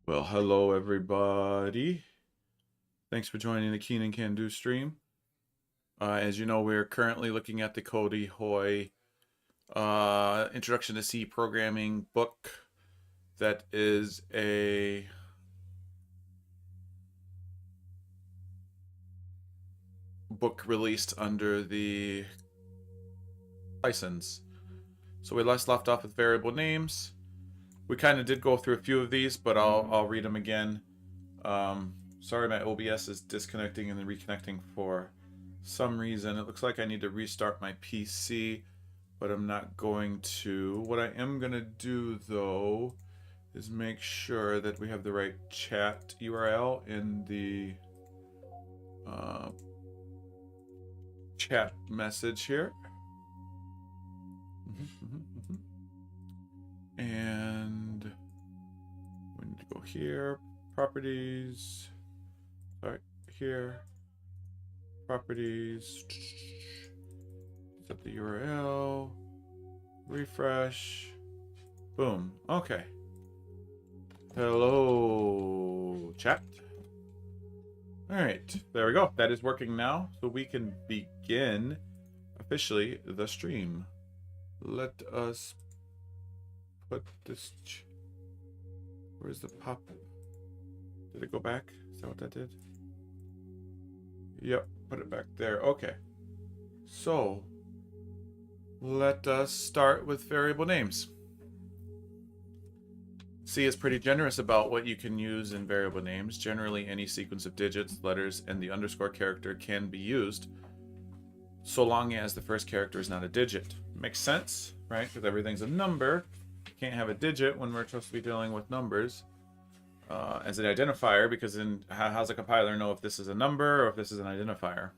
Well, hello everybody. Thanks for joining the Keen and Can Do stream. As you know, we're currently looking at the Codeahoy Introduction to C Programming book. That is a book released under the license. So we last left off with variable names. We kind of did go through a few of these, but I'll read them again. Sorry, my OBS is disconnecting and then reconnecting for some reason. It looks like I need to restart my PC, but I'm not going to. What I am going to do, though, is make sure that we have the right chat URL in the chat message here. And we need to go here, properties, sorry, here, properties, set the URL, refresh, boom, okay. Hello, chat. All right, there we go. That is working now, so we can begin officially the stream. Let us put this. Where's the pop? Did it go back? Is that what that did? Yep, put it back there. Okay. So, let us start with variable names. C is pretty generous about what you can use in variable names. Generally, any sequence of digits, letters, and the underscore character can be used, so long as the first character is not a digit. Makes sense, right? Because everything's a number. You can't have a digit when we're supposed to be dealing with numbers as an identifier, because then how's a compiler know if this is a number or if this is an identifier?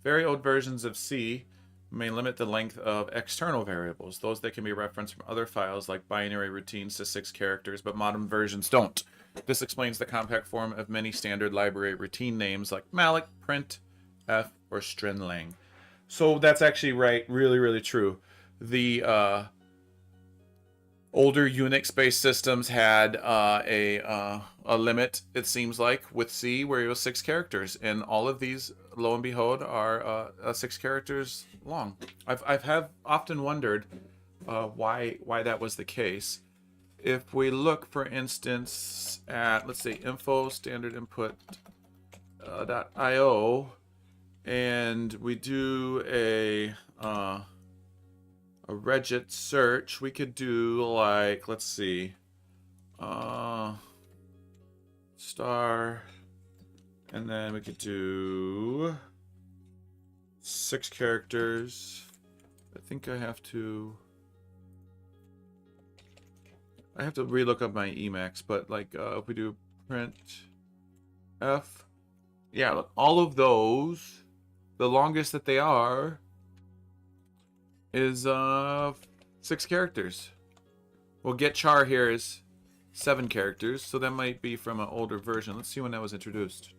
Very old versions of C may limit the length of external variables, those that can be referenced from other files like binary routines to 6 characters, but modern versions don't. This explains the compact form of many standard library routine names like malloc, print, f, or stringlang. So that's actually right, really true. The older Unix-based systems had a limit, it seems like, with C, where it was 6 characters, and all of these, lo and behold, are 6 characters long. I've often wondered why that was the case. If we look, for instance, at, let's say, info standard input .io, and we do a regit search, we could do, like, let's see, star, and then we could do 6 characters. I think I have to relook up my Emacs, but like if we do print f, yeah, look, all of those, the longest that they are is 6 characters. Well, get char here is 7 characters, so that might be from an older version. Let's see when that was introduced.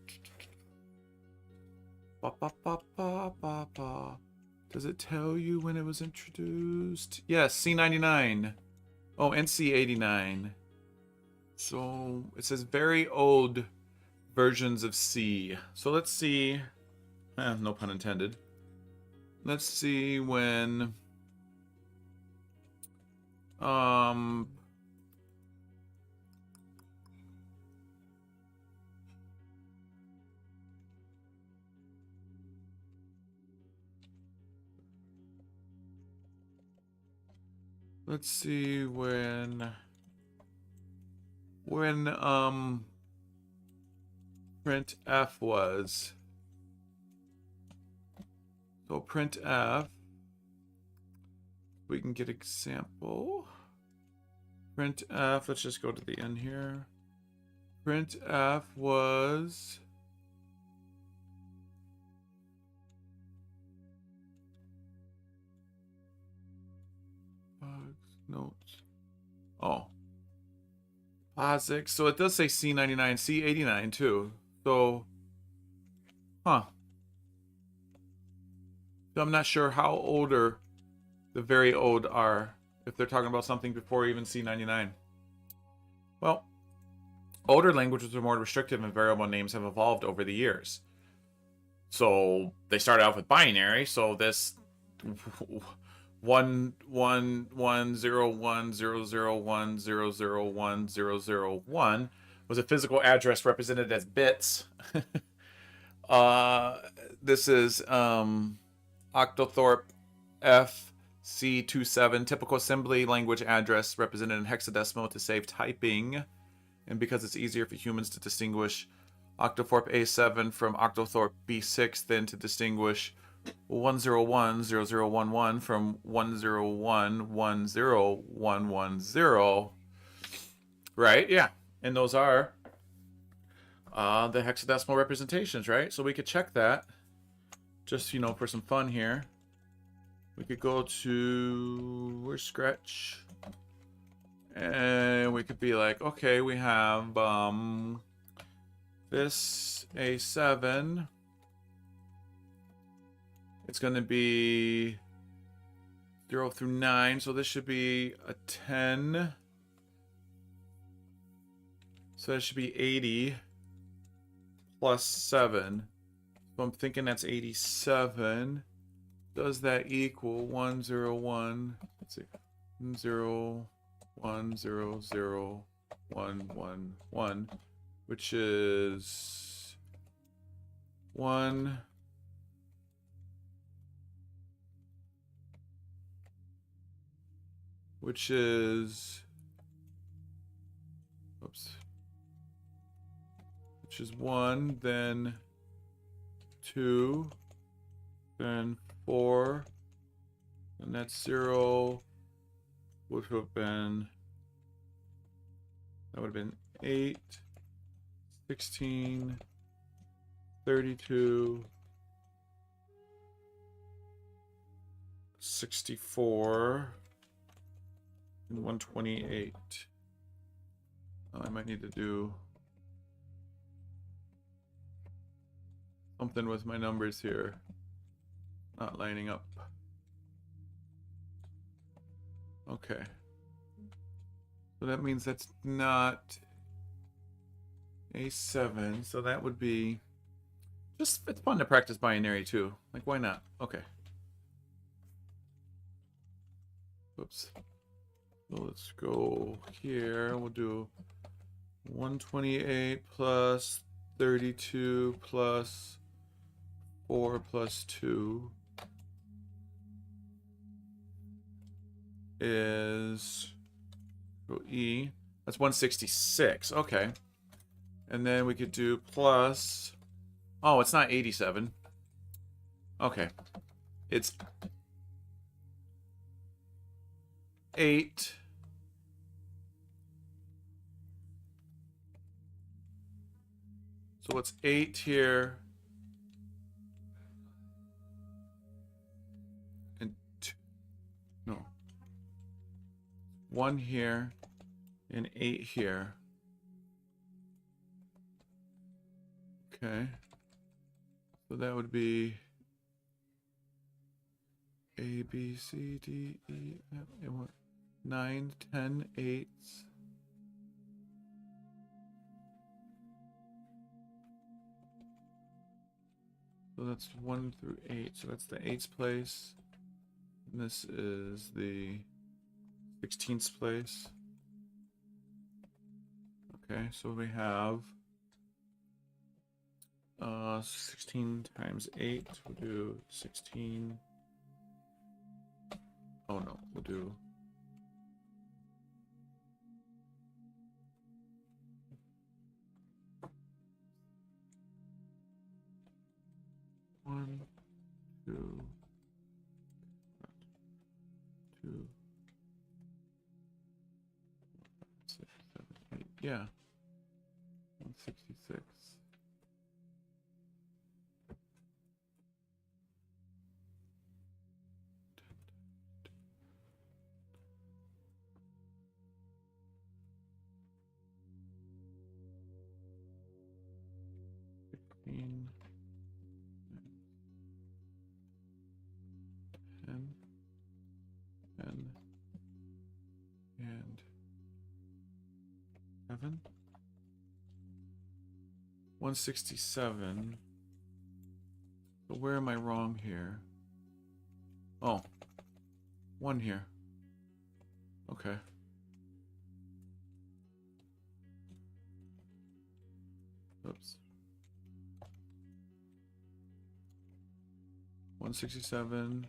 Does it tell you when it was introduced? Yes, C99. Oh, and C89. So it says very old versions of C. So let's see. No pun intended. Let's see when let's see when printf was. So printf, we can get example. Printf, let's just go to the end here. Printf was notes. Oh, POSIX. So it does say C99, C89 too. So, huh. So I'm not sure how older the very old are, if they're talking about something before even C99. Well, Older languages are more restrictive and variable names have evolved over the years. So they started off with binary, so this 111001001001001 was a physical address represented as bits. This is Octothorpe FC27, typical assembly language address represented in hexadecimal to save typing, and because it's easier for humans to distinguish Octothorpe A7 from Octothorpe B6 than to distinguish 1010011 from 101101110. Right? Yeah. And those are the hexadecimal representations, right? So we could check that just, for some fun here. We could go to, where's Scratch? And we could be like, okay, we have this A7. It's going to be 0 through 9, so this should be a 10. So that should be 80 plus 7. So I'm thinking that's 87. Does that equal 101? Let's see. 0, 1, 0, 0, 1, 1, 1, which is 1. Which is, oops, which is 1, then 2, then 4, and that's 0, would have been, that would have been 8, 16, 32, 64, and 128. I might need to do something with my numbers here. Not lining up. Okay. So that means that's not A7. So that would be just, it's fun to practice binary too. Like, why not? Okay. Whoops. So let's go here. We'll do 128 plus 32 plus 4 plus 2 is E. That's 166. Okay. And then we could do plus. Oh, it's not 87. Okay. It's 8. So it's 8 here. And 2. No. 1 here. And 8 here. Okay. So that would be A, B, C, D, E, F, 9, 10, 8. So that's 1 through 8. So that's the 8th place. And this is the 16th place. Okay, so we have 16 times 8. We'll do 16. Oh no, we'll do 1, 2, 2, 6, 7, 8. Yeah, 166. Ten, 10, and 7. 167. So where am I wrong here? Oh, 1 here. Okay. Oops. 167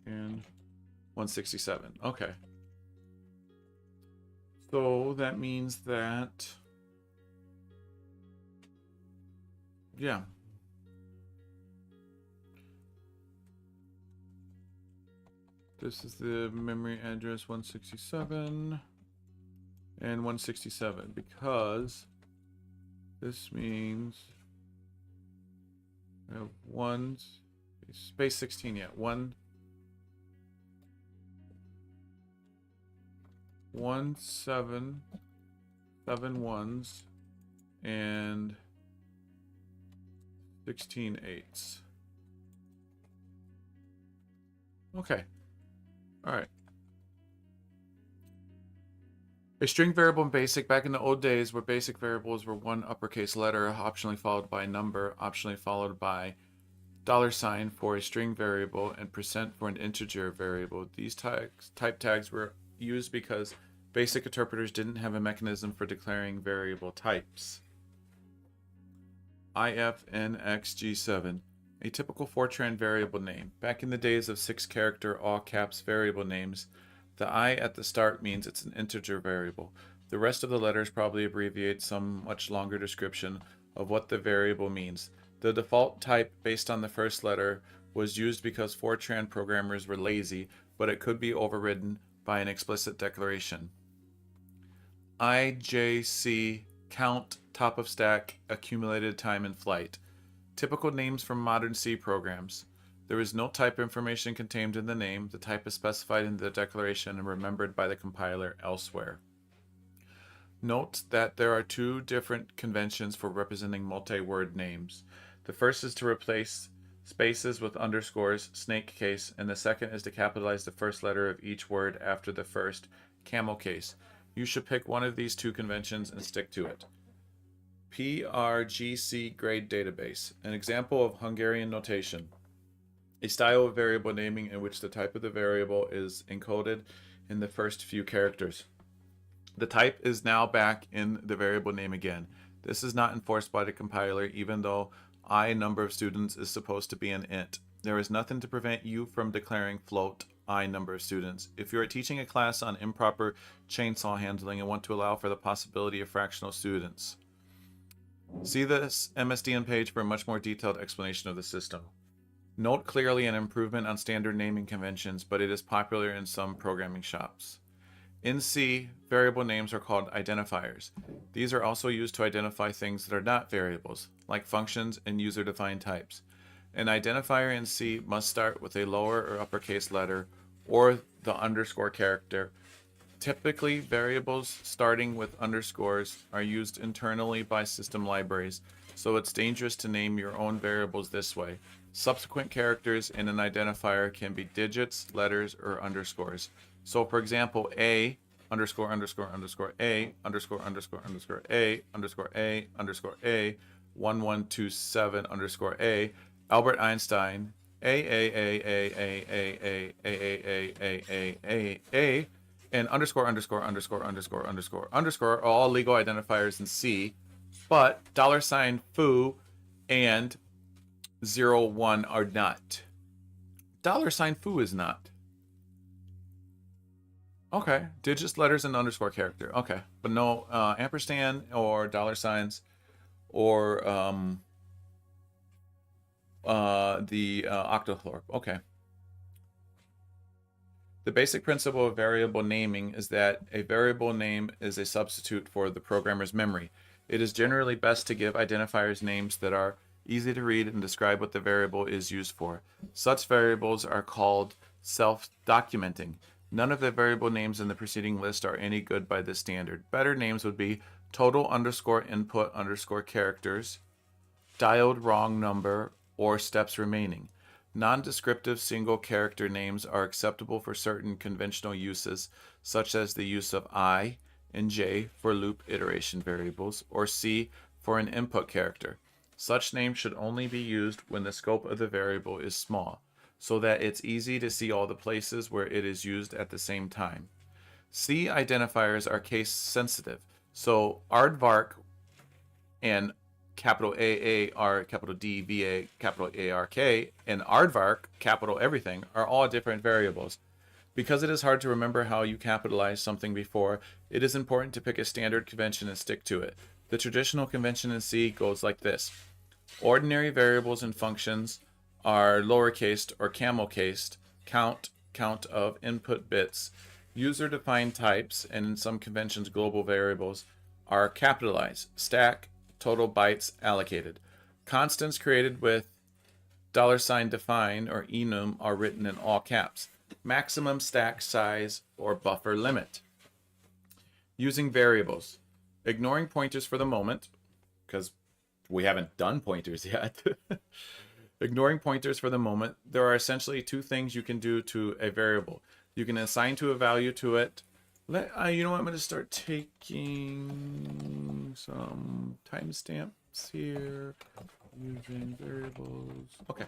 and 167. Okay. So that means that, yeah. This is the memory address 167 and 167 because this means I have space 16, yeah, 7 ones and 16 eights. Okay. All right. A string variable in BASIC, back in the old days where basic variables were one uppercase letter, optionally followed by a number, optionally followed by $sign for a string variable, and % for an integer variable. These type tags were used because BASIC interpreters didn't have a mechanism for declaring variable types. IFNXG7. A typical Fortran variable name. Back in the days of 6-character all caps variable names, the I at the start means it's an integer variable. The rest of the letters probably abbreviate some much longer description of what the variable means. The default type based on the first letter was used because Fortran programmers were lazy, but it could be overridden by an explicit declaration. IJC, count, top of stack, accumulated time in flight. Typical names from modern C programs. There is no type information contained in the name. The type is specified in the declaration and remembered by the compiler elsewhere. Note that there are 2 different conventions for representing multi-word names. The first is to replace spaces with underscores, snake case, and the second is to capitalize the first letter of each word after the first, camel case. You should pick one of these 2 conventions and stick to it. PRGC grade database, an example of Hungarian notation. A style of variable naming in which the type of the variable is encoded in the first few characters. The type is now back in the variable name again. This is not enforced by the compiler, even though I number of students is supposed to be an int. There is nothing to prevent you from declaring float I number of students. If you are teaching a class on improper chainsaw handling and want to allow for the possibility of fractional students, see this MSDN page for a much more detailed explanation of the system. Note clearly an improvement on standard naming conventions, but it is popular in some programming shops. In C, variable names are called identifiers. These are also used to identify things that are not variables, like functions and user-defined types. An identifier in C must start with a lower or uppercase letter or the underscore character. Typically, variables starting with underscores are used internally by system libraries, so it's dangerous to name your own variables this way. Subsequent characters in an identifier can be digits, letters, or underscores. So for example, A underscore underscore underscore A underscore underscore underscore A underscore A underscore A 1127 underscore A, Albert Einstein A, and underscore underscore underscore underscore underscore underscore are all legal identifiers in C, but $foo and 01 are not. $foo is not. Okay, digits, letters, and underscore character. Okay, but no ampersand or $signs or the octothorpe. Okay. The basic principle of variable naming is that a variable name is a substitute for the programmer's memory. It is generally best to give identifiers names that are easy to read and describe what the variable is used for. Such variables are called self-documenting. None of the variable names in the preceding list are any good by this standard. Better names would be total underscore input underscore characters, dialed wrong number, or steps remaining. Non-descriptive single character names are acceptable for certain conventional uses, such as the use of I and J for loop iteration variables, or C for an input character. Such names should only be used when the scope of the variable is small, so that it's easy to see all the places where it is used at the same time. C identifiers are case sensitive, so aardvark and capital AAR, capital DVA, capital ARK, and aardvark, capital everything, are all different variables. Because it is hard to remember how you capitalized something before, it is important to pick a standard convention and stick to it. The traditional convention in C goes like this. Ordinary variables and functions are lowercased or camel-cased, count of input bits. User-defined types, and in some conventions global variables, are capitalized, stack, total bytes allocated. Constants created with $define or enum are written in all caps. Maximum stack size or buffer limit. Using variables. Ignoring pointers for the moment, because we haven't done pointers yet. Ignoring pointers for the moment, there are essentially two things you can do to a variable. You can assign to a value to it. You know what? I'm going to start taking some timestamps here. Using variables. Okay.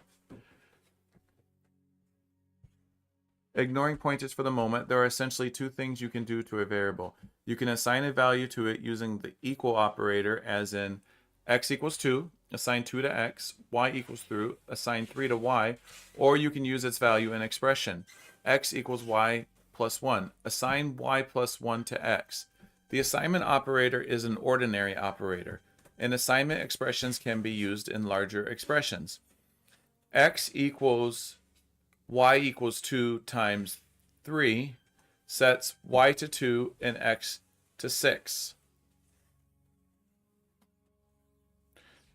Ignoring pointers for the moment, there are essentially two things you can do to a variable. You can assign a value to it using the equal operator, as in x equals 2, assign 2 to x, y equals 3, assign 3 to y, or you can use its value in expression. X equals y plus 1, assign y plus 1 to x. The assignment operator is an ordinary operator, and assignment expressions can be used in larger expressions. X equals y equals 2 times 3 sets y to 2 and x to 6.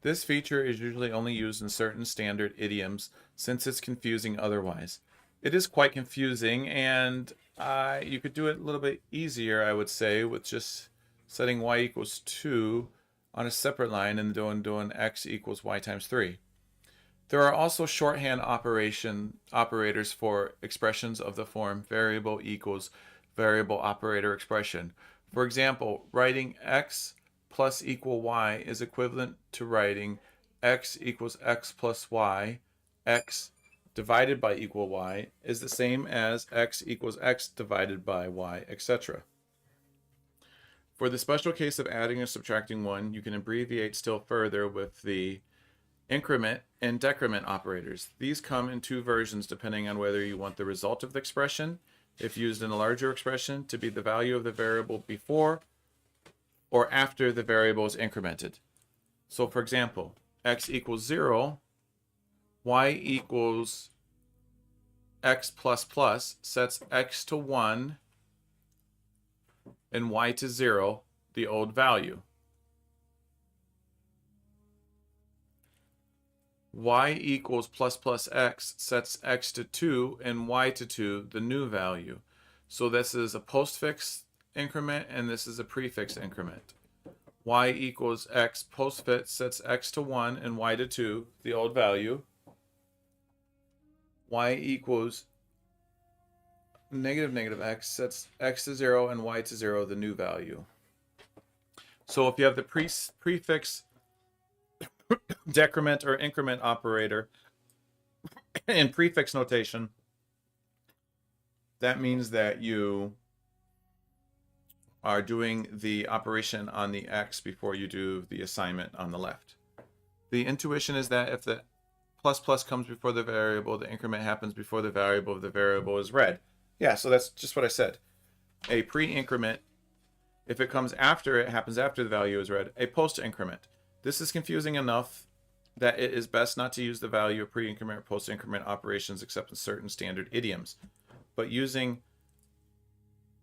This feature is usually only used in certain standard idioms since it's confusing otherwise. It is quite confusing, and you could do it a little bit easier, I would say, with just setting y equals 2 on a separate line and doing x equals y times 3. There are also shorthand operators for expressions of the form variable equals variable operator expression. For example, writing x plus equal y is equivalent to writing x equals x plus y. X divided by equal y is the same as x equals x divided by y, etc. For the special case of adding or subtracting 1, you can abbreviate still further with the increment and decrement operators. These come in two versions depending on whether you want the result of the expression, if used in a larger expression, to be the value of the variable before or after the variable is incremented. So for example, x equals 0, y equals x plus plus sets x to 1 and y to 0, the old value. Y equals plus plus x sets x to 2 and y to 2, the new value. So this is a postfix increment and this is a prefix increment. Y equals x postfix sets x to 1 and y to 2, the old value. Y equals negative x sets x to 0 and y to 0, the new value. So if you have the prefix decrement or increment operator in prefix notation, that means that you are doing the operation on the x before you do the assignment on the left. The intuition is that if the plus plus comes before the variable, the increment happens before the variable is read. Yeah, so that's just what I said. A pre-increment, if it comes after, it happens after the value is read. A post-increment. This is confusing enough that it is best not to use the value of pre-increment or post-increment operations except in certain standard idioms. But using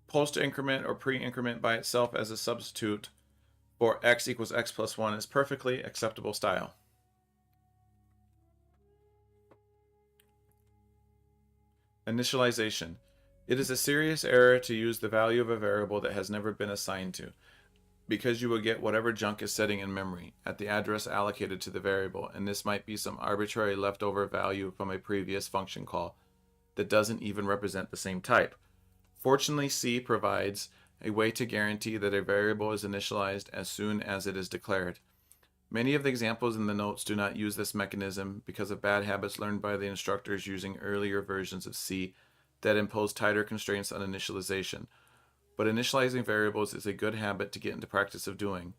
post-increment or pre-increment by itself as a substitute for x equals x plus 1 is perfectly acceptable style. Initialization. It is a serious error to use the value of a variable that has never been assigned to, because you will get whatever junk is sitting in memory at the address allocated to the variable, and this might be some arbitrary leftover value from a previous function call that doesn't even represent the same type. Fortunately, C provides a way to guarantee that a variable is initialized as soon as it is declared. Many of the examples in the notes do not use this mechanism because of bad habits learned by the instructors using earlier versions of C that impose tighter constraints on initialization. But initializing variables is a good habit to get into practice of doing.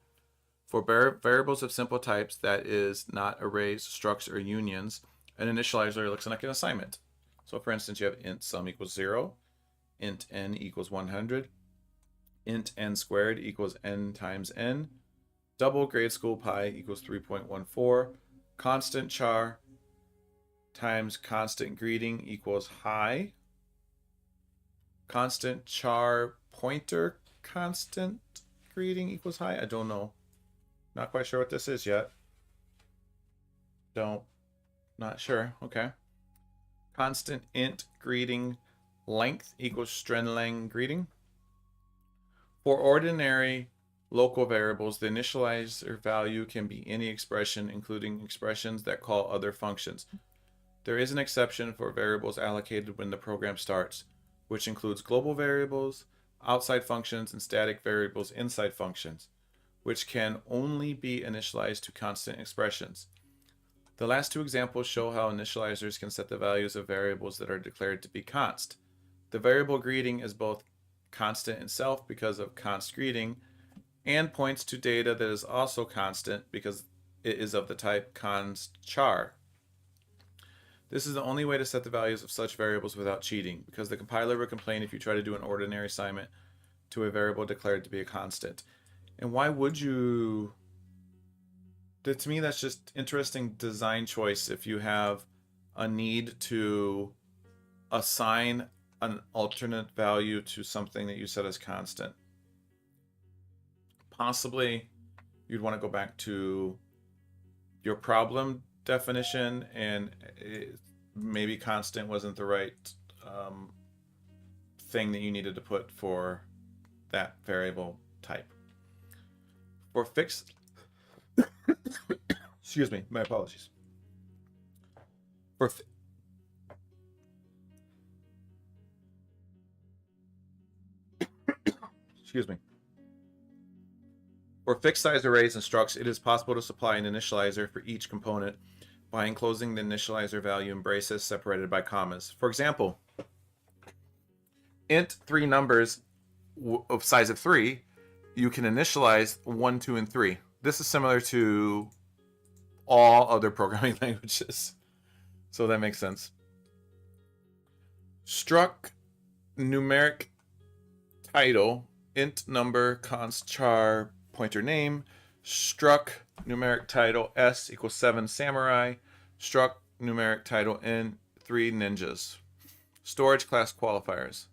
For variables of simple types, that is, not arrays, structs, or unions, an initializer looks like an assignment. So for instance, you have int sum equals 0, int n equals 100, int n squared equals n times n, double grade school pi equals 3.14, constant char times constant greeting equals hi, constant char pointer constant greeting equals hi. I don't know. Not quite sure what this is yet. Not sure. Okay. Constant int greeting length equals string greeting. For ordinary local variables, the initializer value can be any expression, including expressions that call other functions. There is an exception for variables allocated when the program starts, which includes global variables, outside functions, and static variables inside functions, which can only be initialized to constant expressions. The last two examples show how initializers can set the values of variables that are declared to be const. The variable greeting is both constant itself because of const greeting and points to data that is also constant because it is of the type const char. This is the only way to set the values of such variables without cheating, because the compiler would complain if you try to do an ordinary assignment to a variable declared to be a constant. And why would you? To me, that's just interesting design choice if you have a need to assign an alternate value to something that you set as constant. Possibly you'd want to go back to your problem definition, and maybe constant wasn't the right thing that you needed to put for that variable type. For fixed excuse me, my apologies. Excuse me. For fixed size arrays and structs, it is possible to supply an initializer for each component by enclosing the initializer value in braces separated by commas. For example, int 3 numbers of size of 3, you can initialize 1, 2, and 3. This is similar to all other programming languages, so that makes sense. Struct numeric title, int number const char pointer name, struct numeric title s equals 7 samurai, struct numeric title n 3 ninjas. Storage class qualifiers.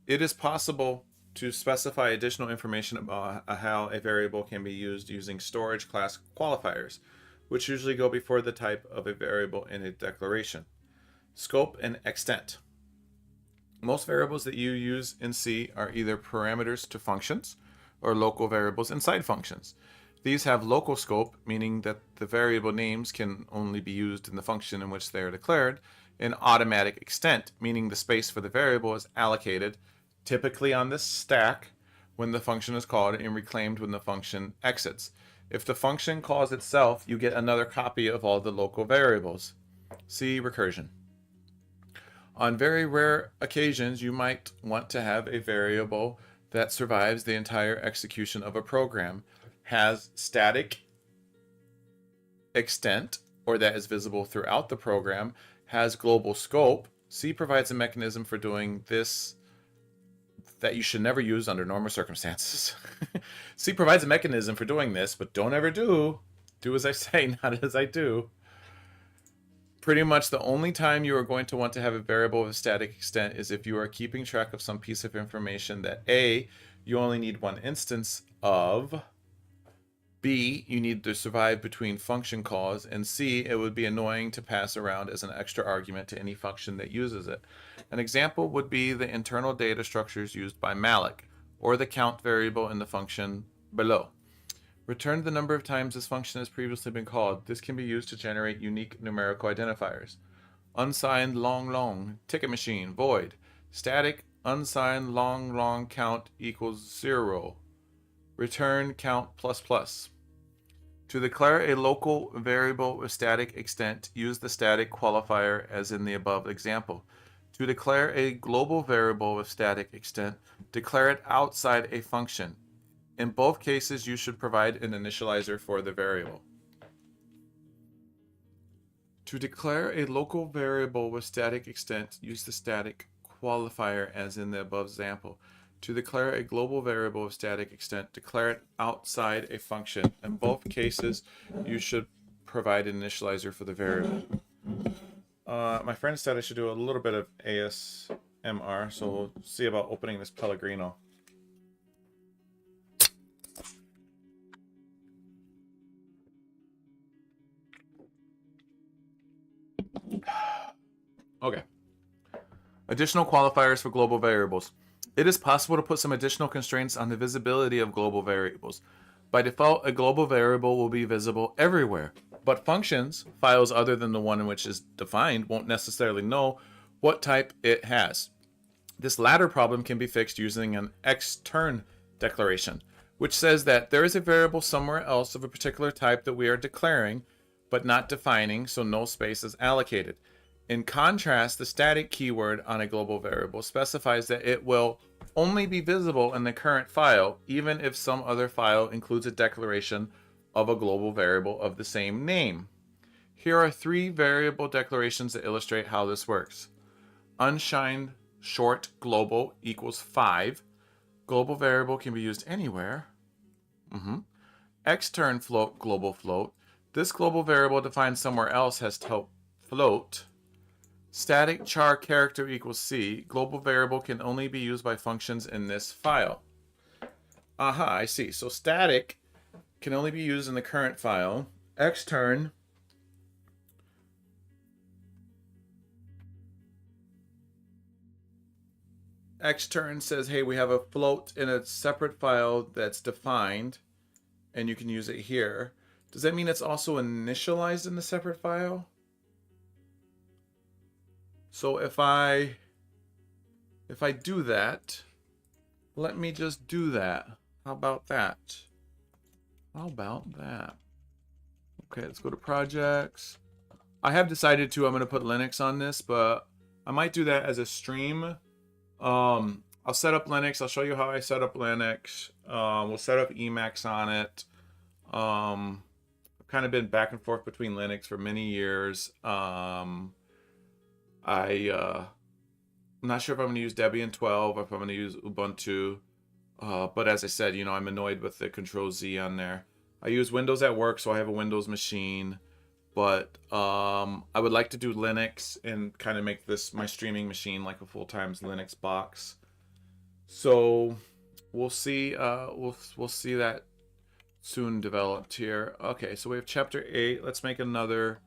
It is possible to specify additional information about how a variable can be used using storage class qualifiers, which usually go before the type of a variable in a declaration. Scope and extent. Most variables that you use in C are either parameters to functions or local variables inside functions. These have local scope, meaning that the variable names can only be used in the function in which they are declared, and automatic extent, meaning the space for the variable is allocated, typically on this stack, when the function is called and reclaimed when the function exits. If the function calls itself, you get another copy of all the local variables. See recursion. On very rare occasions, you might want to have a variable that survives the entire execution of a program, has static extent, or that is visible throughout the program, has global scope. C provides a mechanism for doing this that you should never use under normal circumstances. C provides a mechanism for doing this, but don't ever do as I say, not as I do. Pretty much the only time you are going to want to have a variable of a static extent is if you are keeping track of some piece of information that A, you only need one instance of, B, you need to survive between function calls, and C, it would be annoying to pass around as an extra argument to any function that uses it. An example would be the internal data structures used by malloc, or the count variable in the function below. Return the number of times this function has previously been called. This can be used to generate unique numerical identifiers. Unsigned long, ticket machine, void. Static unsigned long count equals 0. Return count ++. To declare a local variable with static extent, use the static qualifier as in the above example. To declare a global variable with static extent, declare it outside a function. In both cases, you should provide an initializer for the variable. To declare a local variable with static extent, use the static qualifier as in the above example. To declare a global variable of static extent, declare it outside a function. In both cases, you should provide an initializer for the variable. My friend said I should do a little bit of ASMR, so we'll see about opening this Pellegrino. Okay. Additional qualifiers for global variables. It is possible to put some additional constraints on the visibility of global variables. By default, a global variable will be visible everywhere, but functions, files other than the one in which is defined, won't necessarily know what type it has. This latter problem can be fixed using an extern declaration, which says that there is a variable somewhere else of a particular type that we are declaring, but not defining, so no space is allocated. In contrast, the static keyword on a global variable specifies that it will only be visible in the current file, even if some other file includes a declaration of a global variable of the same name. Here are 3 variable declarations that illustrate how this works. Unsigned short global equals 5. Global variable can be used anywhere. Extern float global float. This global variable defined somewhere else has to float. Static char character equals C. Global variable can only be used by functions in this file. Aha, I see. So static can only be used in the current file. Extern says, hey, we have a float in a separate file that's defined, and you can use it here. Does that mean it's also initialized in the separate file? So if I do that, let me just do that. How about that? How about that? Okay, let's go to projects. I have decided I'm going to put Linux on this, but I might do that as a stream. I'll set up Linux. I'll show you how I set up Linux. We'll set up Emacs on it. I've kind of been back and forth between Linux for many years. I'm not sure if I'm going to use Debian 12 or if I'm going to use Ubuntu. But as I said, I'm annoyed with the Control Z on there. I use Windows at work, so I have a Windows machine. But I would like to do Linux and kind of make this my streaming machine like a full-time Linux box. So we'll see. We'll see that soon developed here. Okay, so we have chapter 8. Let's make another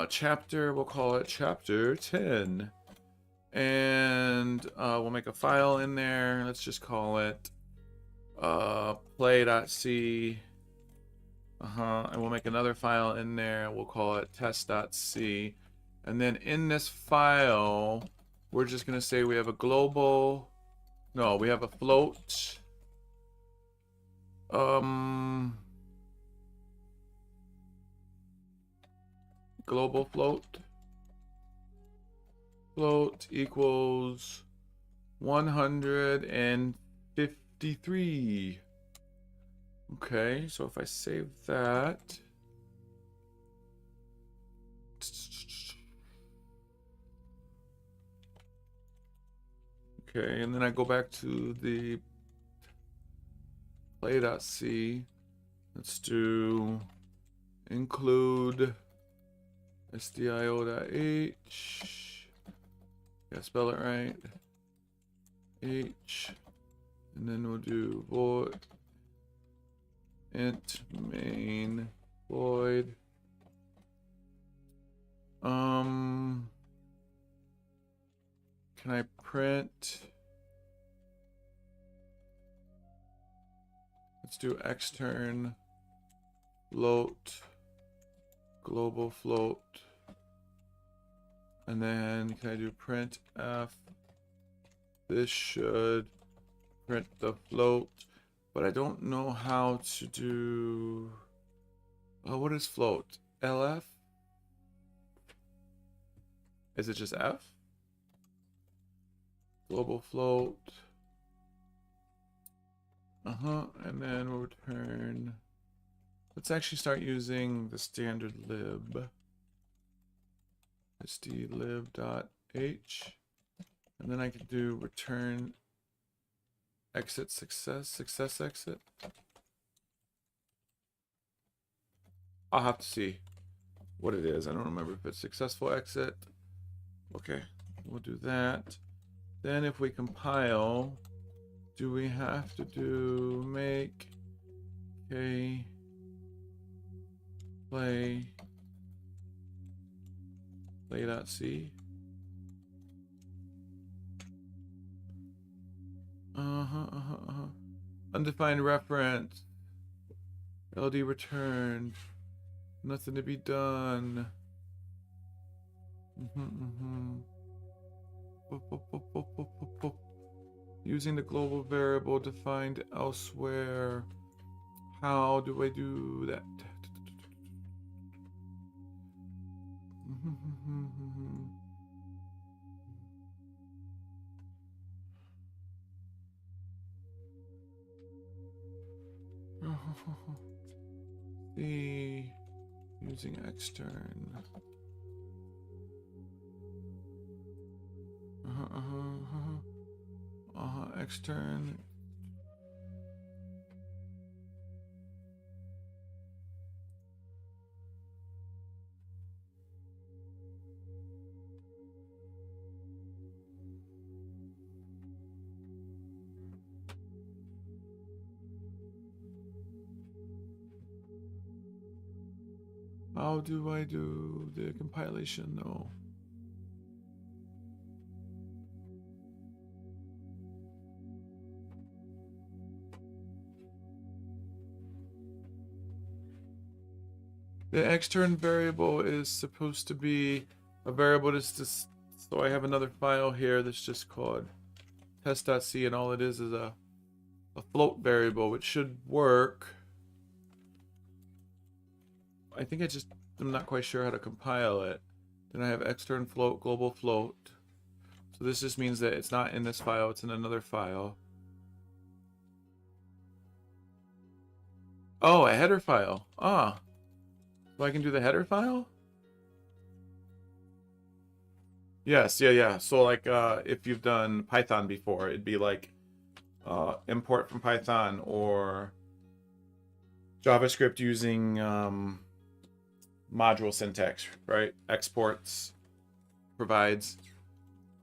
chapter. We'll call it chapter 10. And we'll make a file in there. Let's just call it play.c. And we'll make another file in there. We'll call it test.c. And then in this file, we're just going to say we have a global. No, we have a float. Global float. Float equals 153. Okay, so if I save that. Okay, and then I go back to the play.c. Let's do include stdio.h. Yeah, spell it right. H. And then we'll do void int main void. Can I print? Let's do extern float global float. And then can I do print f? This should print the float, but I don't know how to do. What is float? LF? Is it just F? Global float. And then we'll return. Let's actually start using the standard lib. stdio.h. And then I can do return exit success exit. I'll have to see what it is. I don't remember if it's successful exit. Okay, we'll do that. Then if we compile, do we have to do make play play.c? Undefined reference. LD returned. Nothing to be done. Using the global variable defined elsewhere. How do I do that? See, using extern. Extern. How do I do the compilation? No. The extern variable is supposed to be a variable that's just, so I have another file here that's just called test.c, and all it is a float variable, which should work. I think I'm not quite sure how to compile it. Then I have extern float, global float. So this just means that it's not in this file, it's in another file. Oh, a header file. Ah. So I can do the header file? Yes, yeah. So like if you've done Python before, it'd be like import from Python, or JavaScript using module syntax, right? Exports, provides.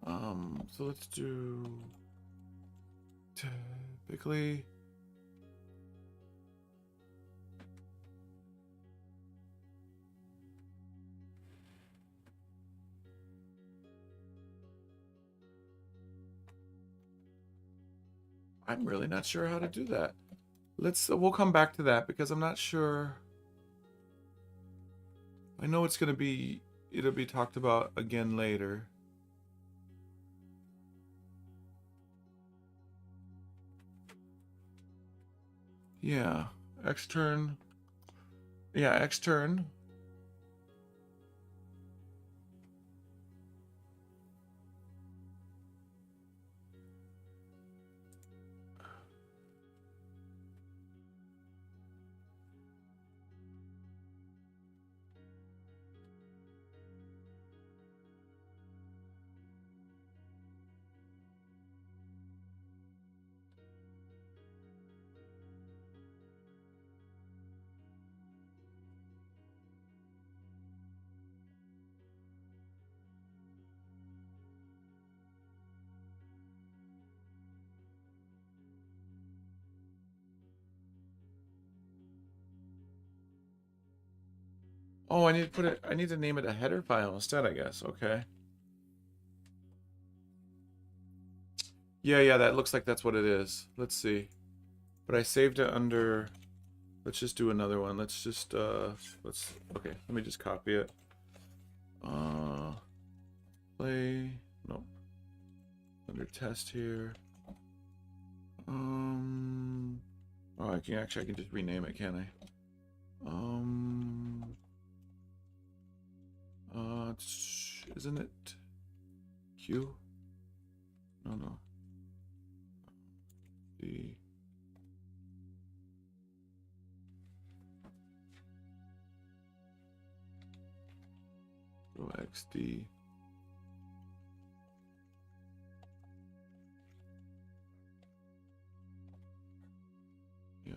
So let's do typically. I'm really not sure how to do that. We'll come back to that because I'm not sure. I know it'll be talked about again later. Yeah, extern. Yeah, extern. Oh, I need to name it a header file instead, I guess. Okay. Yeah, that looks like that's what it is. Let's see. But I saved it under, let's just do another one. Let's just okay, let me just copy it. Nope. Under test here. Oh, I can just rename it, can I? Isn't it Q? No. D. Go XD. Yeah.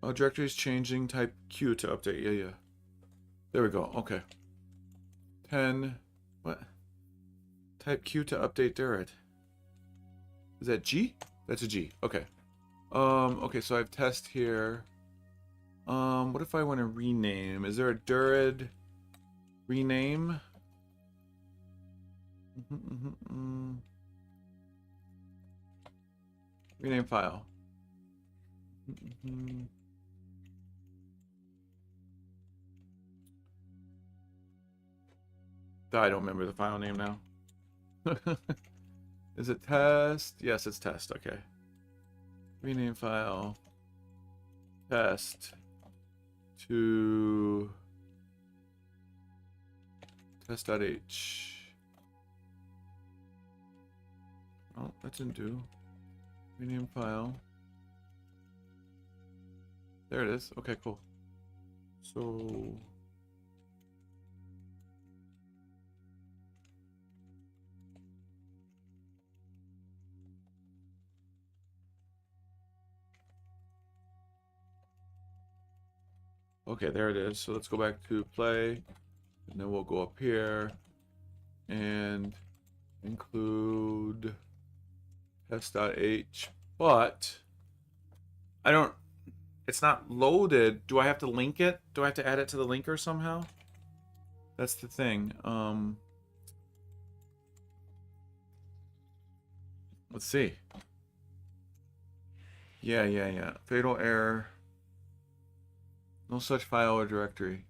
Oh, directory is changing. Type Q to update. Yeah. There we go. Okay. 10. What? Type Q to update Direct. Is that G? That's a G. Okay. Okay, so I have test here. What if I want to rename? Is there a Durid rename? Rename file. I don't remember the file name now. Is it test? Yes, it's test. Okay. Rename file. Test to test.h. Oh, that didn't do. Rename file. There it is. Okay, cool. So okay, there it is. So let's go back to play, and then we'll go up here and include test.h. But I don't. It's not loaded. Do I have to link it? Do I have to add it to the linker somehow? That's the thing. Let's see. Yeah. Fatal error. No such file or directory.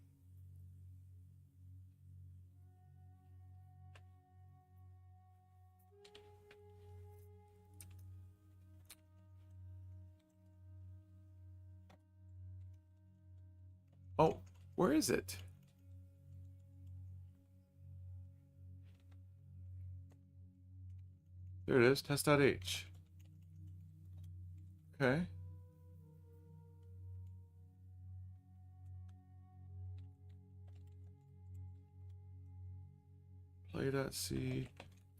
Oh, where is it? There it is, test.h. Okay. Play.c.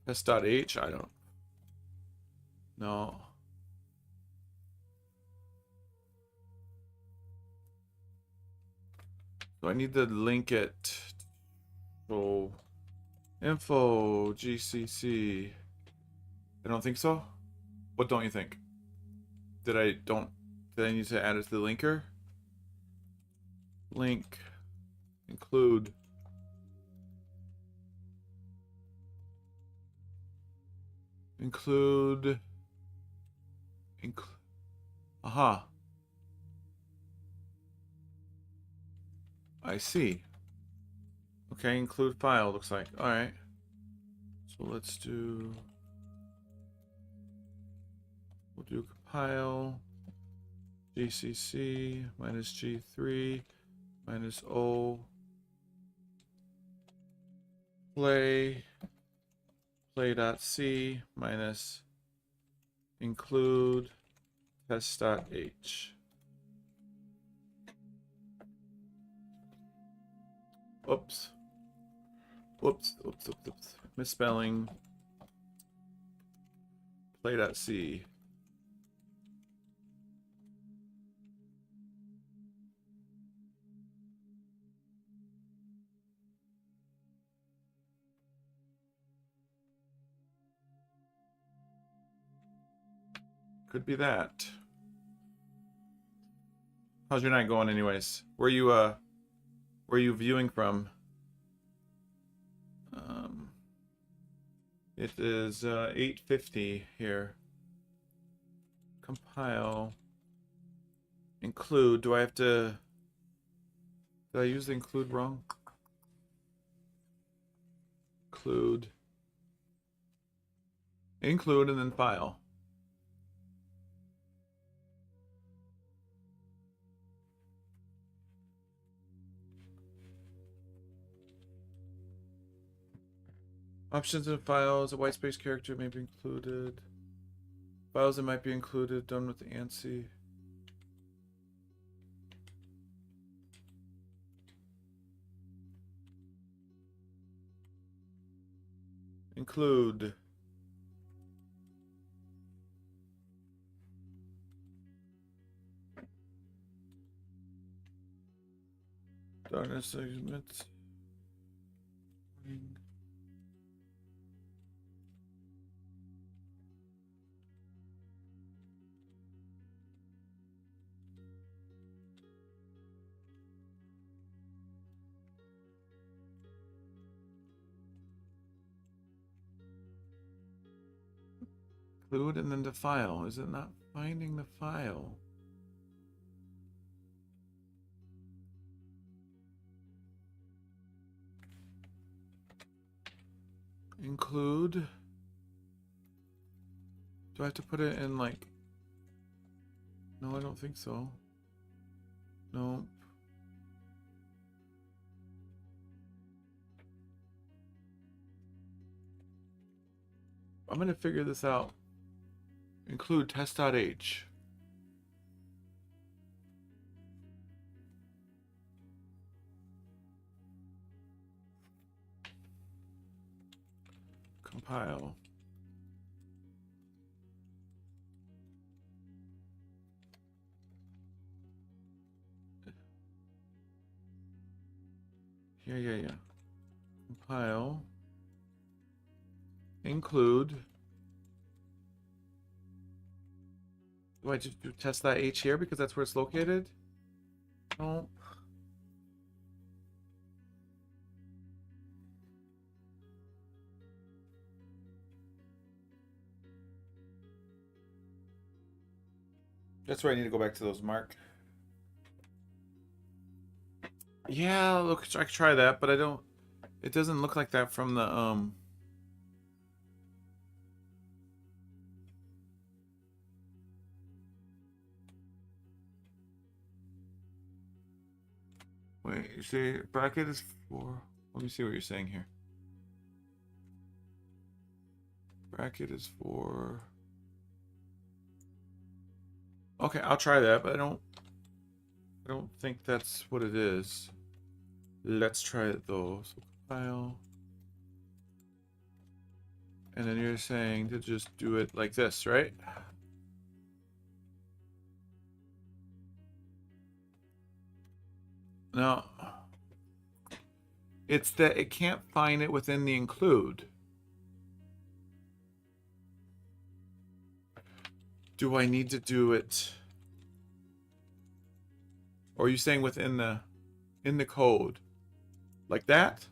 Test.h, I don't. No. So I need to link it. So info GCC. I don't think so. What don't you think? Did I need to add it to the linker? Link include aha. I see. Okay, include file looks like. All right. So we'll do compile GCC minus G3 minus O play.c minus include test.h. Oops. Misspelling. Play.c. Could be that. How's your night going anyways? Where you viewing from? It is 8:50 here. Compile. Include. Did I use the include wrong? Include and then file. Options in files, a white space character may be included. Files that might be included, done with the ANSI. Include. Darkness segments. Include and then the file. Is it not finding the file? Include. Do I have to put it in like... No, I don't think so. No. I'm going to figure this out. Include test.h. Compile. Yeah. Compile. Include. Do I just do test.h here because that's where it's located? No. That's where I need to go back to those mark. Yeah, look, I could try that, but I don't. It doesn't look like that from the Wait, you say bracket is for... Let me see what you're saying here. Bracket is for... Okay, I'll try that, but I don't think that's what it is. Let's try it though. So compile. And then you're saying to just do it like this, right? No. It's that it can't find it within the include. Do I need to do it? Or are you saying within the code? Like that?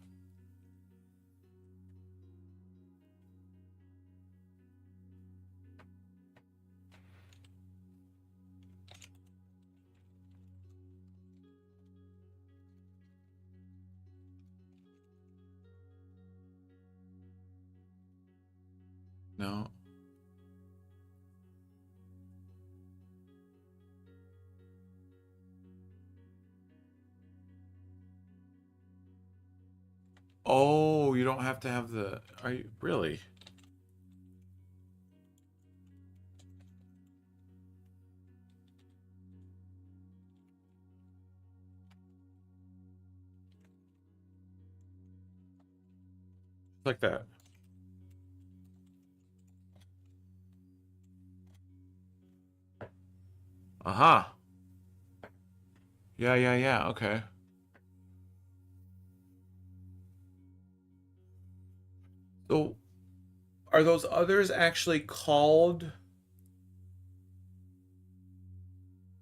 No. Oh, you don't have to have the... Are you really? Like that. Aha. Yeah. Okay. So, are those others actually called?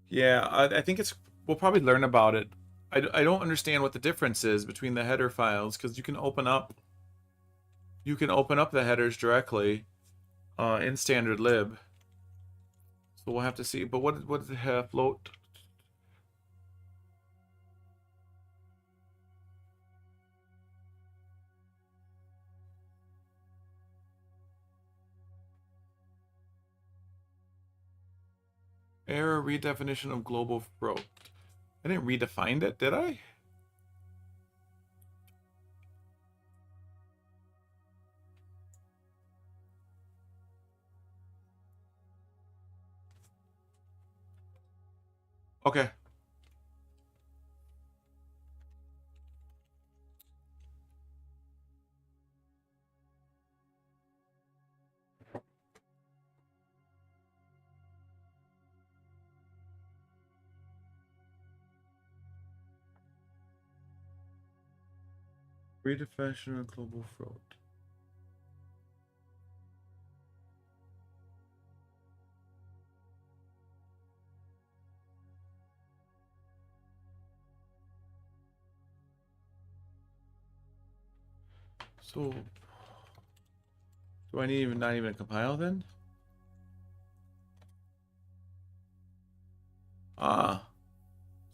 Yeah, I think it's... We'll probably learn about it. I don't understand what the difference is between the header files, because you can open up the headers directly in standard lib. So we'll have to see. But what does it have? Float? Error redefinition of global float. I didn't redefine it, did I? Okay. Redefinition of global float. So, do I need not even compile then? Ah,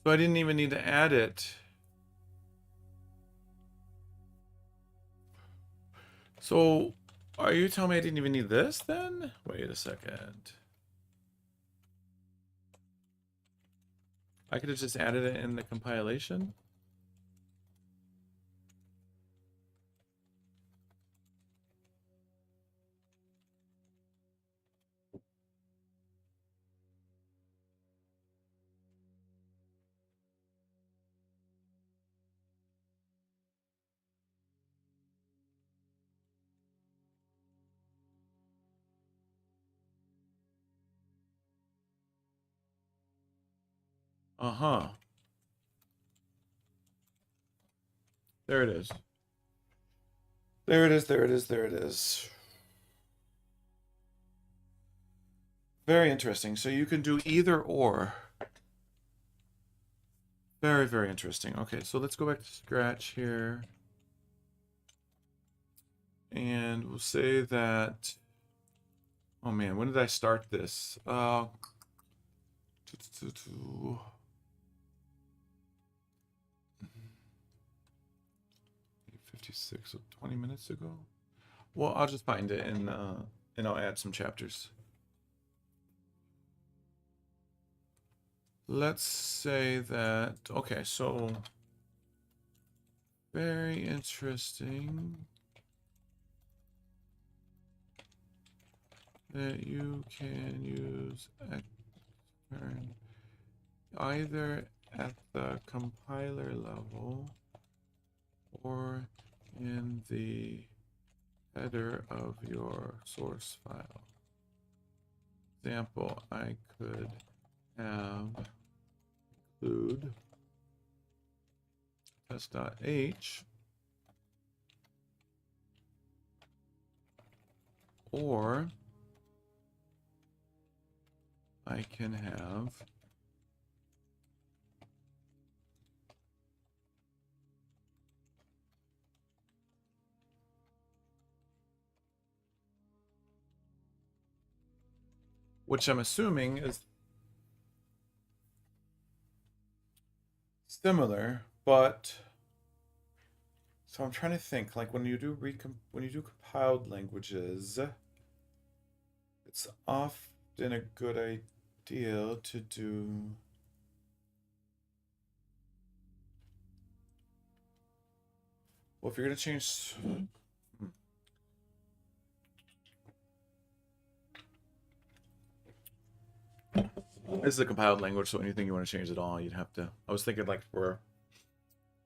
so I didn't even need to add it. So, are you telling me I didn't even need this then? Wait a second. I could have just added it in the compilation? Uh-huh. There it is. There it is, there it is, there it is. Very interesting. So you can do either or. Very, very interesting. Okay, so let's go back to Scratch here. And we'll say that... Oh man, when did I start this? 56, so 20 minutes ago. Well, I'll just find it and I'll add some chapters. Let's say that, okay, so very interesting that you can use extern either at the compiler level or in the header of your source file. Example, I could have include test.h or I can have which I'm assuming is similar, but so I'm trying to think like when you do compiled languages, it's often a good idea to do well if you're going to change this is a compiled language, so anything you want to change at all, you'd have to. I was thinking like for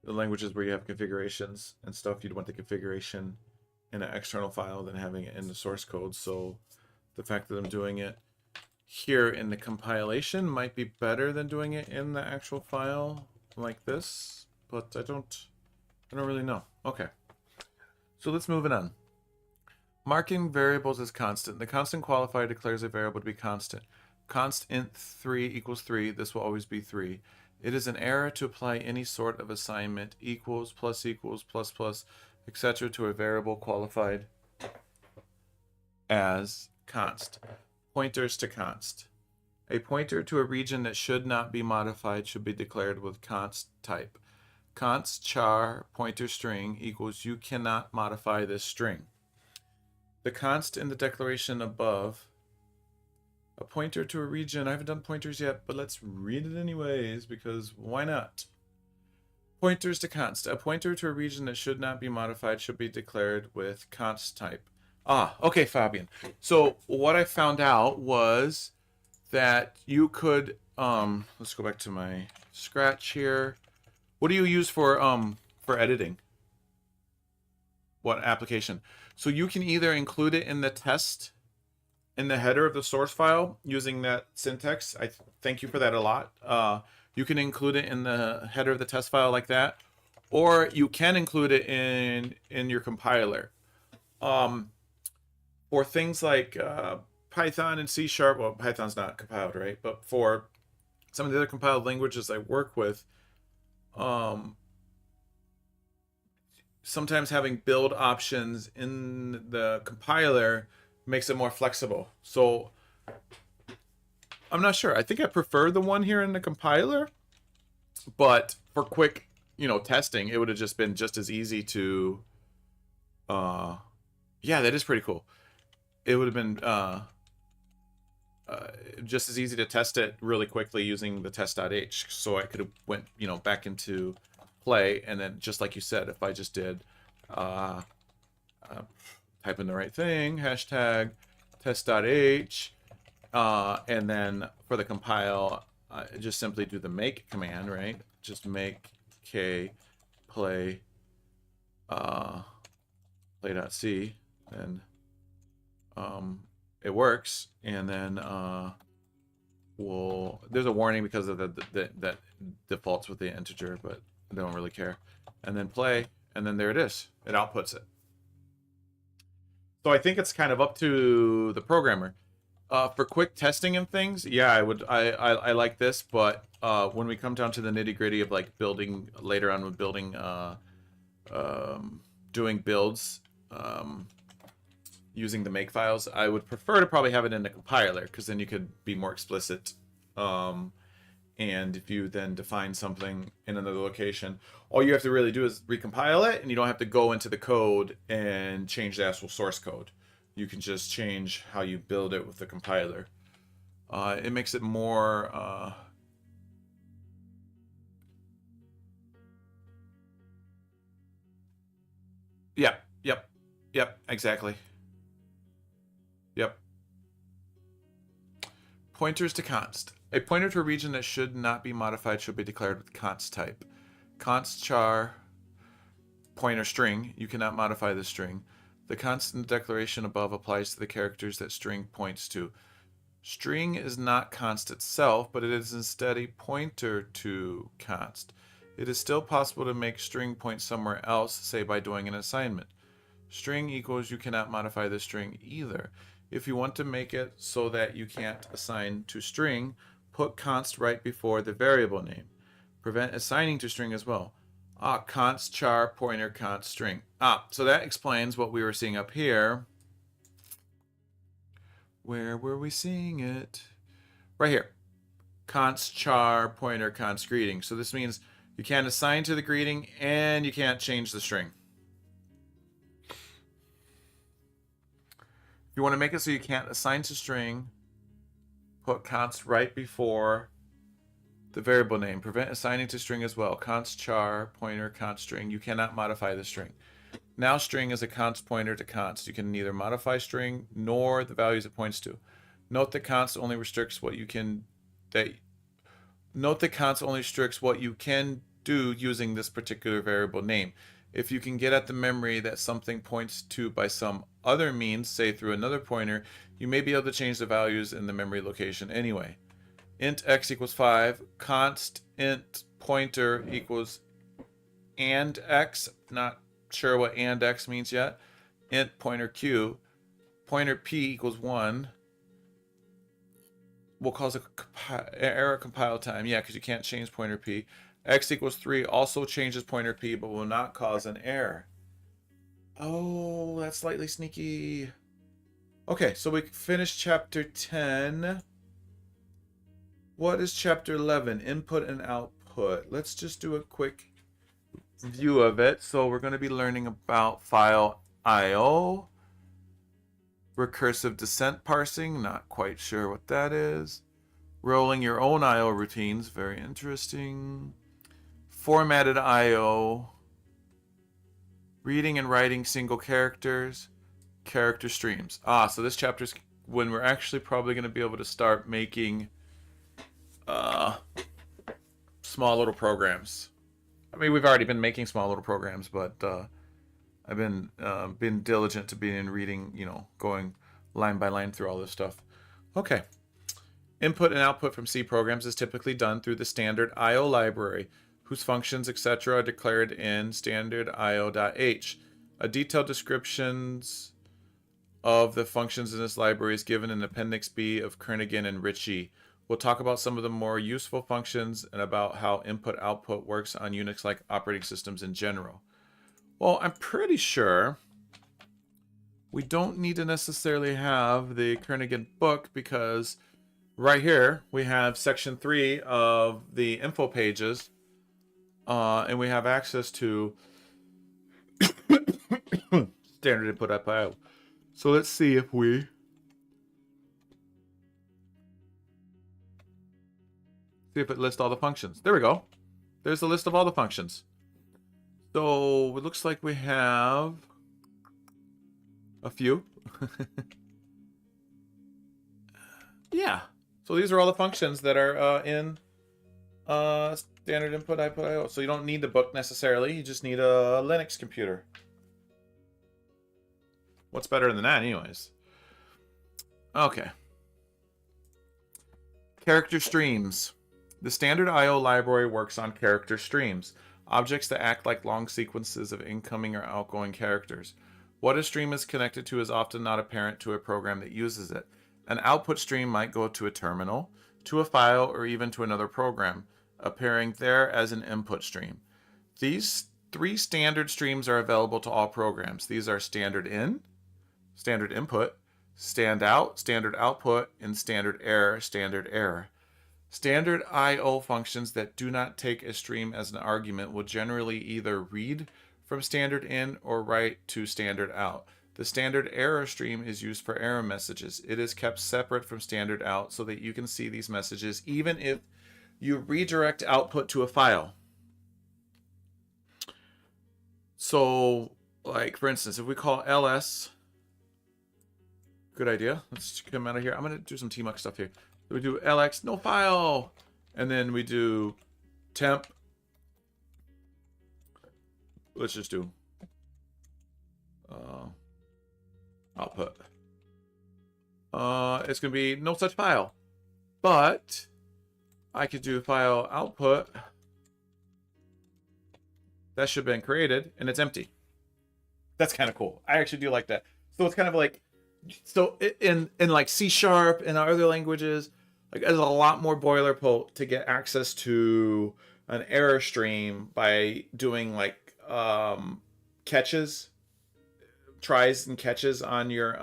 the languages where you have configurations and stuff, you'd want the configuration in an external file than having it in the source code. So the fact that I'm doing it here in the compilation might be better than doing it in the actual file like this, but I don't really know. Okay. So let's move it on. Marking variables as constant. The constant qualifier declares a variable to be constant. Const int 3 equals 3. This will always be 3. It is an error to apply any sort of assignment equals, plus, etc. to a variable qualified as const. Pointers to const. A pointer to a region that should not be modified should be declared with const type. Const char pointer string equals you cannot modify this string. The const in the declaration above, a pointer to a region, I haven't done pointers yet, but let's read it anyways, because why not? Pointers to const. A pointer to a region that should not be modified should be declared with const type. Ah, okay, Fabian. So what I found out was that you could, let's go back to my Scratch here. What do you use for editing? What application? So you can either include it in the test in the header of the source file using that syntax. I thank you for that a lot. You can include it in the header of the test file like that, or you can include it in your compiler. For things like Python and C#, well, Python's not compiled, right? But for some of the other compiled languages I work with, sometimes having build options in the compiler makes it more flexible. So I'm not sure. I think I prefer the one here in the compiler, but for quick, testing, it would have just been just as easy to, yeah, that is pretty cool. It would have been just as easy to test it really quickly using the test.h. So I could have went, back into play, and then just like you said, if I just did type in the right thing, hashtag test.h, and then for the compile, just simply do the make command, right? Just make k play play.c, and it works. And then there's a warning because of that defaults with the integer, but I don't really care. And then play, and then there it is. It outputs it. So I think it's kind of up to the programmer. For quick testing and things, yeah, I like this, but when we come down to the nitty gritty of like building later on with building, doing builds, using the make files, I would prefer to probably have it in the compiler, because then you could be more explicit. And if you then define something in another location, all you have to really do is recompile it, and you don't have to go into the code and change the actual source code. You can just change how you build it with the compiler. It makes it more yep, exactly. Yep. Pointers to const. A pointer to a region that should not be modified should be declared with const type. Const char pointer string. You cannot modify the string. The constant declaration above applies to the characters that string points to. String is not const itself, but it is instead a pointer to const. It is still possible to make string point somewhere else, say by doing an assignment. String equals you cannot modify the string either. If you want to make it so that you can't assign to string, put const right before the variable name. Prevent assigning to string as well. Const char pointer const string. So that explains what we were seeing up here. Where were we seeing it? Right here. Const char pointer const greeting. So this means you can't assign to the greeting and you can't change the string. If you want to make it so you can't assign to string, put const right before the variable name. Prevent assigning to string as well. Const char pointer const string. You cannot modify the string. Now string is a const pointer to const. You can neither modify string nor the values it points to. Note that const only restricts what you can do using this particular variable name. If you can get at the memory that something points to by some other means, say through another pointer, you may be able to change the values in the memory location anyway. Int x equals 5, const int pointer equals and x, not sure what and x means yet. Int pointer q, pointer p equals 1. We'll cause a error compile time, yeah, because you can't change pointer p. X equals 3 also changes pointer p, but will not cause an error. Oh, that's slightly sneaky. Okay, so we finished chapter 10. What is chapter 11? Input and output. Let's just do a quick view of it. So we're going to be learning about file I/O, recursive descent parsing, not quite sure what that is. Rolling your own I/O routines, very interesting. Formatted I/O, reading and writing single characters, character streams. So this chapter is when we're actually probably going to be able to start making small little programs. I mean, we've already been making small little programs, but I've been diligent to be in reading, going line by line through all this stuff. Okay. Input and output from C programs is typically done through the standard IO library, whose functions, etc., are declared in stdio.h. A detailed descriptions of the functions in this library is given in Appendix B of Kernighan and Ritchie. We'll talk about some of the more useful functions and about how input-output works on Unix-like operating systems in general. Well, I'm pretty sure we don't need to necessarily have the Kernighan book, because right here we have section 3 of the info pages, and we have access to standard input IO. So let's see if we see if it lists all the functions. There we go. There's the list of all the functions. So it looks like we have a few. Yeah. So these are all the functions that are in standard input output IO. So you don't need the book necessarily. You just need a Linux computer. What's better than that, anyways? Okay. Character streams. The standard IO library works on character streams, objects that act like long sequences of incoming or outgoing characters. What a stream is connected to is often not apparent to a program that uses it. An output stream might go to a terminal, to a file, or even to another program, appearing there as an input stream. These 3 standard streams are available to all programs. These are standard in, standard input, stand out, standard output, and standard error, standard error. Standard IO functions that do not take a stream as an argument will generally either read from standard in or write to standard out. The standard error stream is used for error messages. It is kept separate from standard out so that you can see these messages even if you redirect output to a file. So, like, for instance, if we call ls, good idea. Let's come out of here. I'm going to do some tmux stuff here. So we do lx, no file. And then we do temp. Let's just do output. It's going to be no such file. But I could do file output. That should have been created, and it's empty. That's kind of cool. I actually do like that. So it's kind of like, so in like C# and other languages, like there's a lot more boilerplate to get access to an error stream by doing like catches, tries and catches on your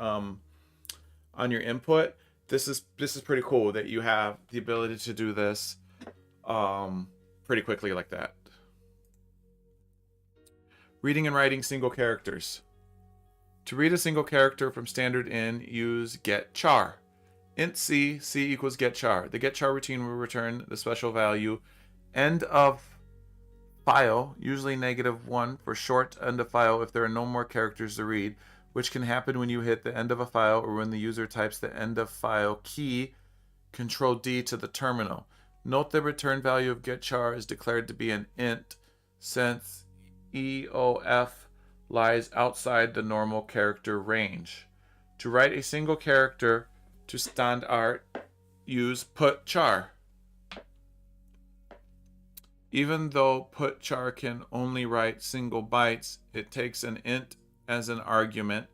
input. This is pretty cool that you have the ability to do this pretty quickly like that. Reading and writing single characters. To read a single character from standard in, use get char. Int c equals get char. The get char routine will return the special value end of file, usually -1 for short end of file if there are no more characters to read, which can happen when you hit the end of a file or when the user types the end of file key, Control D to the terminal. Note the return value of get char is declared to be an int since EOF lies outside the normal character range. To write a single character to standard, use put char. Even though put char can only write single bytes, it takes an int as an argument.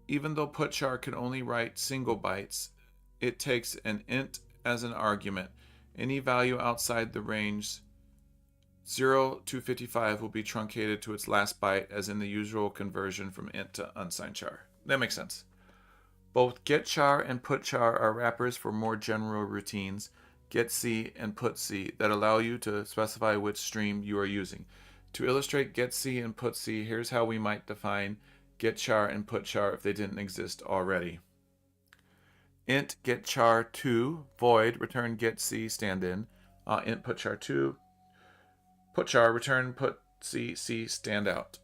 Even though put char can only write single bytes, it takes an int as an argument. Any value outside the range 0 to 55 will be truncated to its last byte, as in the usual conversion from int to unsigned char. That makes sense. Both get char and put char are wrappers for more general routines, get c and put c, that allow you to specify which stream you are using. To illustrate get c and put c, here's how we might define get char and put char if they didn't exist already. Int get char 2 void return get c stand in. Int put char 2 put char return put c stand out.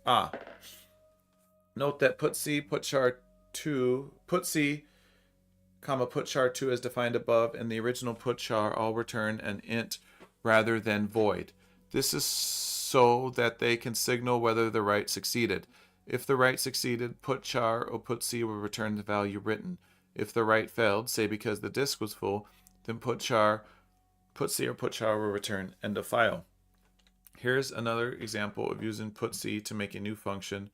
Note that put c put char 2, put C, comma, put char 2 as defined above, and the original put char all return an int rather than void. This is so that they can signal whether the write succeeded. If the write succeeded, put char or put C will return the value written. If the write failed, say because the disk was full, then put char, put C or put char will return end of file. Here's another example of using put C to make a new function,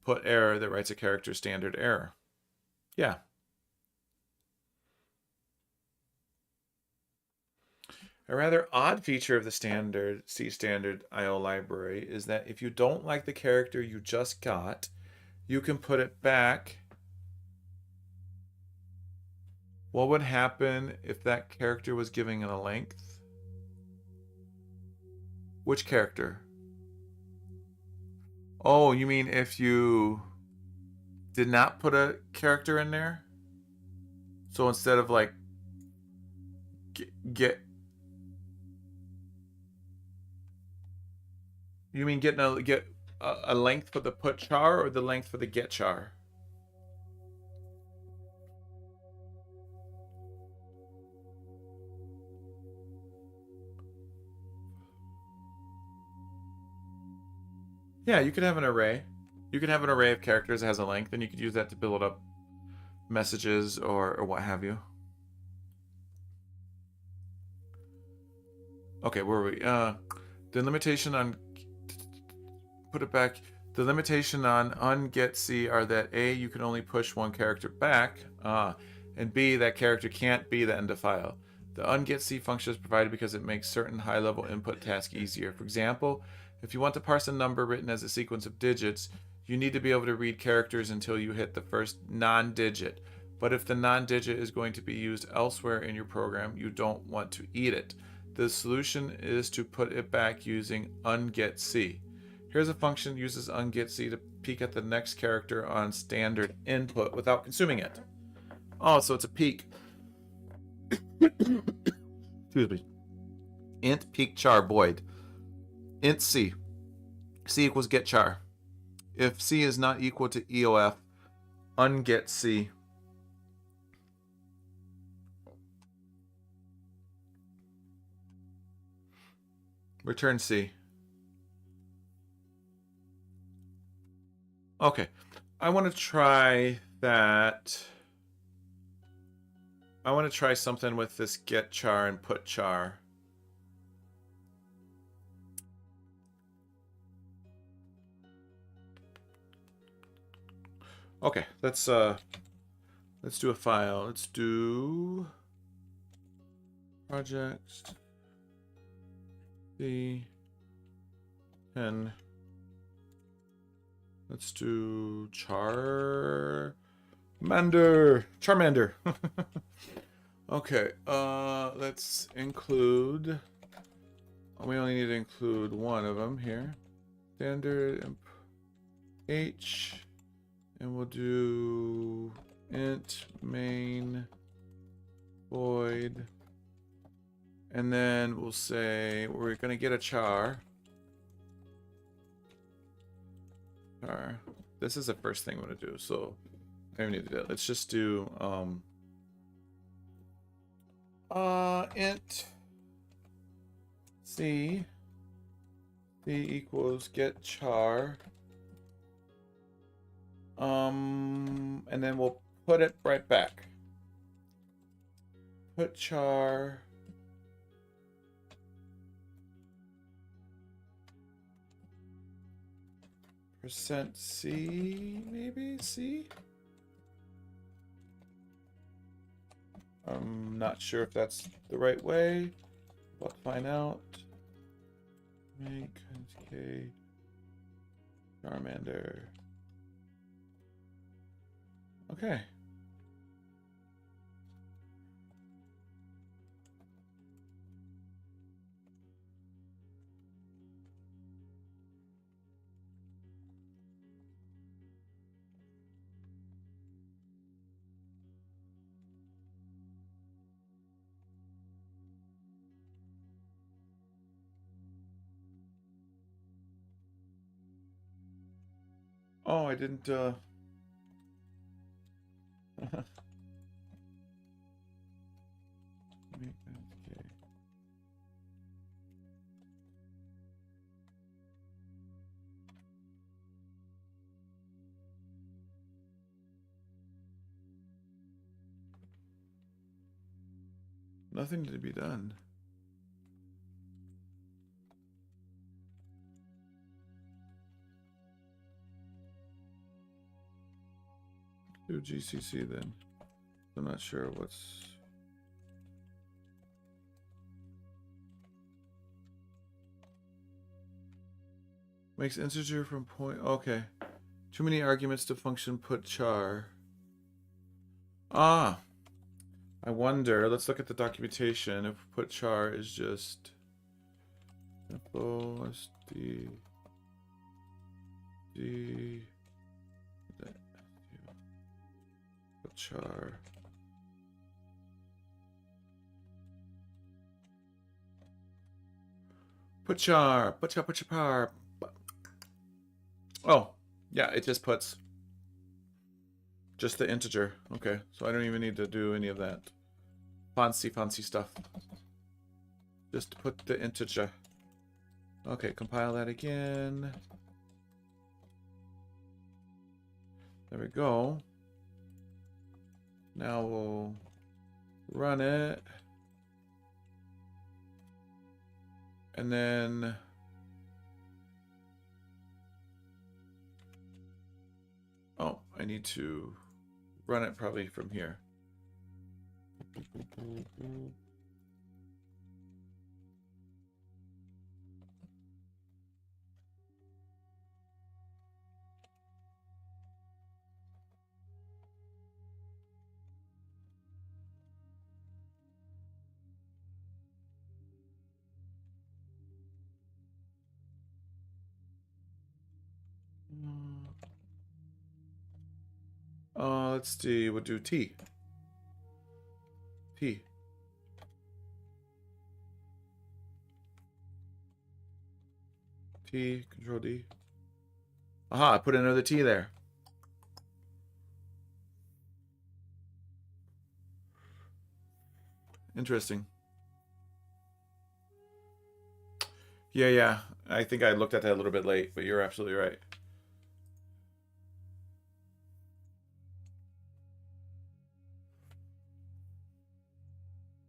put error, that writes a character standard error. Yeah. A rather odd feature of the standard C standard IO library is that if you don't like the character you just got, you can put it back. What would happen if that character was giving it a length? Which character? Oh, you mean if you did not put a character in there? So instead of like get you mean get a length for the put char or the length for the get char? Yeah, you could have an array. You could have an array of characters that has a length, and you could use that to build up messages or what have you. Okay, where were we? The limitation on put it back. The limitation on ungetC are that A, you can only push one character back, and B, that character can't be the end of file. The ungetC function is provided because it makes certain high-level input tasks easier. For example, if you want to parse a number written as a sequence of digits, you need to be able to read characters until you hit the first non-digit. But if the non-digit is going to be used elsewhere in your program, you don't want to eat it. The solution is to put it back using ungetC. Here's a function that uses ungetC to peek at the next character on standard input without consuming it. Oh, so it's a peek. Excuse me. Int peek char void. Int C. C equals get char. If C is not equal to EOF, ungetC. Return C. Okay, I want to try that. I want to try something with this get char and put char. Okay, let's do a file. Let's do project C 10. Let's do Charmander. Okay, let's include. We only need to include one of them here. Standard imp H, and we'll do int main void, and then we'll say we're gonna get a char. This is the first thing I'm gonna do, so I don't need to do it. Let's just do int C equals get char, and then we'll put it right back. Put char %C, maybe C. I'm not sure if that's the right way. We'll find out. Make K Charmander. Okay. Oh, I didn't Okay. Nothing to be done. Do GCC then. I'm not sure what's... Makes integer from point... Okay. Too many arguments to function put char. Ah! I wonder, let's look at the documentation if put char is just FOSD put char. Put char. Oh, yeah, it just puts just the integer. Okay, so I don't even need to do any of that fancy stuff. Just put the integer. Okay, compile that again. There we go. Now we'll run it. And then oh, I need to run it probably from here. Let's see, we'll do T. T. T, Control D. Aha, I put another T there. Interesting. Yeah. I think I looked at that a little bit late, but you're absolutely right.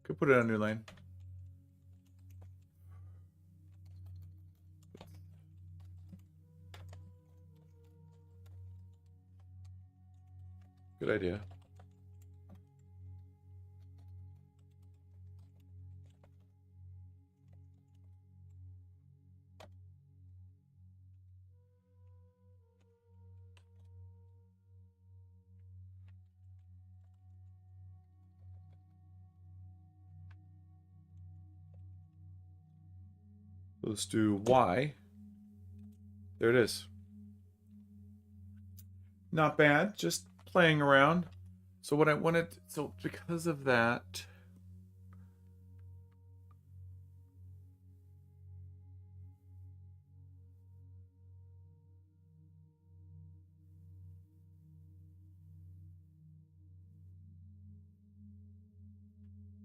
Could put it on a new line. Good idea. Let's do Y. There it is. Not bad, just playing around. So what I wanted, so because of that,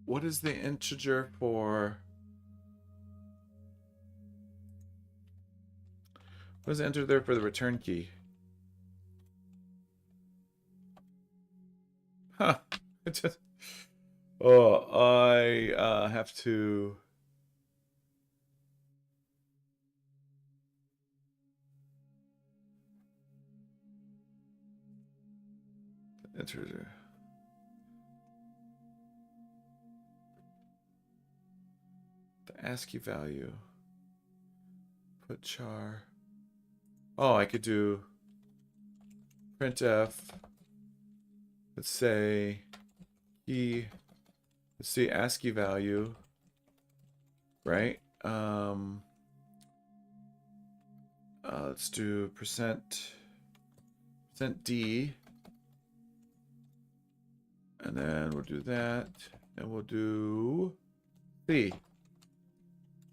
what is the integer for, what is the integer there for the return key? Huh, it just, oh, I have to, integer. The ASCII value. Put char. Oh, I could do printf. Let's say key. Let's see ASCII value. Right? Let's do percent %d. And then we'll do that. And we'll do C.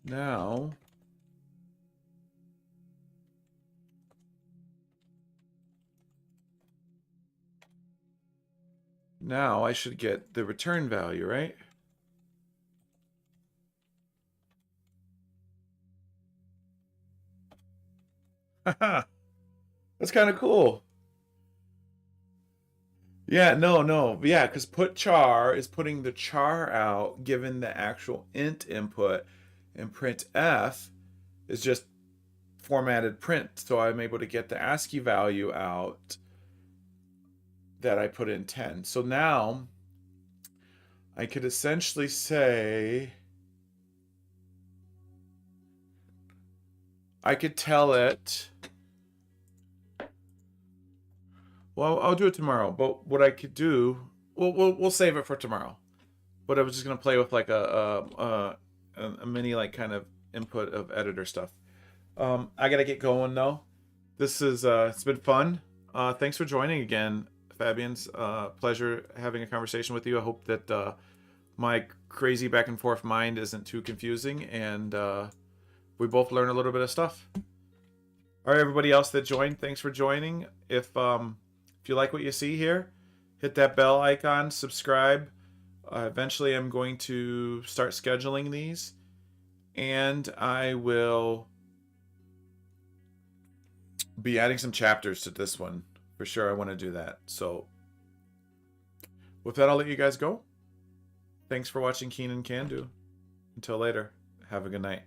Now Now I should get the return value, right? Haha. That's kind of cool. Yeah, no. Yeah, because put char is putting the char out given the actual int input, and printf is just formatted print. So I'm able to get the ASCII value out that I put in 10. So now I could essentially say, I could tell it, well, I'll do it tomorrow. But what I could do, we'll save it for tomorrow. But I was just gonna play with like a mini like kind of input of editor stuff. I gotta get going though. This is it's been fun. Thanks for joining again, Fabian's. Pleasure having a conversation with you. I hope that my crazy back and forth mind isn't too confusing, and we both learn a little bit of stuff. All right, everybody else that joined, thanks for joining. If you like what you see here, hit that bell icon, subscribe. Eventually, I'm going to start scheduling these, and I will be adding some chapters to this one. For sure, I want to do that. So, with that, I'll let you guys go. Thanks for watching Keen and Can Do. Until later, have a good night.